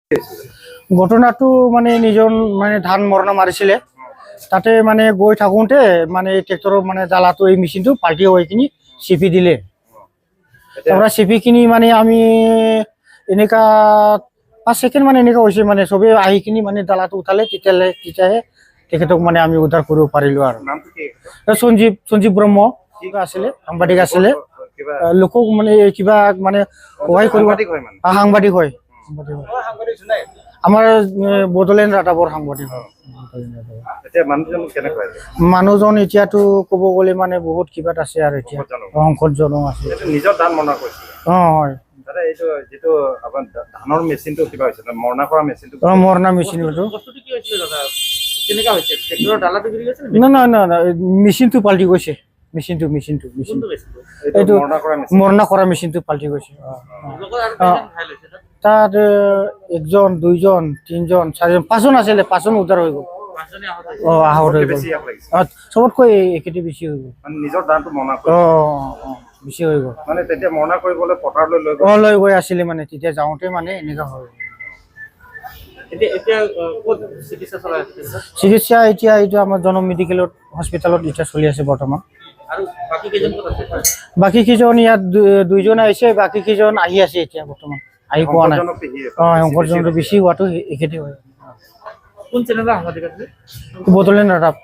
ঘটনাটো মানে নিজৰ মানে ধান মৰণা মাৰিছিলে তাতে মানে গৈ থাকোঁতে মানে ট্ৰেক্টৰৰ মানে জ্বালাটো এই মেচিনটো পাল্টি হৈ কিনি চিপি দিলে তাৰপৰা চিপি কিনি মানে আমি এনেকা 5 ছেকেণ্ড মানে এনেকা হৈছে মানে চবেই আহি কিনি মানে জ্বালাটো উঠালে তেতিয়াহে তেখেতক মানে আমি উদ্ধাৰ কৰিব পাৰিলোঁ আৰু সঞ্জীৱ ব্ৰহ্ম আছিলে সাংবাদিক আছিলে লোকক মানে কিবা মানে সহায় কৰিব সাংবাদিক হয় আমাৰ বড়োলেণ্ড ৰাদাবৰ সাংবাদিক হয় মানুহজন এতিয়াতো ক'ব গ'লে মানে বহুত কিবাত আছে আৰু এতিয়া সংকটজনক আছে নিজৰ ধান মৰণা কৰিছে হয় দাদা এইটো যেটো আপোনাৰ ধানৰ মেচিনটো কিবা হৈছে মৰণা কৰা মেচিনটো মৰণা মেচিনটো বস্তুটো কি হৈছিল দাদা কেনেকা হৈছে ট্ৰেক্টৰৰ ডালাটো গিৰি গৈছে না মেচিনটো পাল্টি গৈছে মেচিনটো এইটো মৰণা কৰা মেচিনটো পাল্টি গৈছে তাত একজন দুইজন তিনজন চাৰিজন পাঁচজন আছিলে পাঁচজন উদ্ধাৰ হৈ গ'ল আহত হৈ গ'ল চবতকৈ একেটি বেছি হৈ গ'ল নিজৰ ধানটো মৰণা বেছি হৈ গ'ল মানে তেতিয়া মৰণা কৰিবলৈ পথাৰলৈ লৈ গৈ আছিলে মানে তেতিয়া যাওঁতে মানে এনেকা হৈ গ'ল চিকিৎসা এতিয়া এইটো আমাৰ জন মেডিকেলত হস্পিটেলত এতিয়া চলি আছে বৰ্তমান বাকী কেইজন ইয়াত দুইজন আহিছে বাকী কেইজন আহি আছে এতিয়া বৰ্তমান আহি পোৱা নাই সংকটজনক বেছি হোৱাটো একেটি হয় কোন চেনেলৰ সাংবাদিক আছিল বড়োলেণ্ড ৰাদাব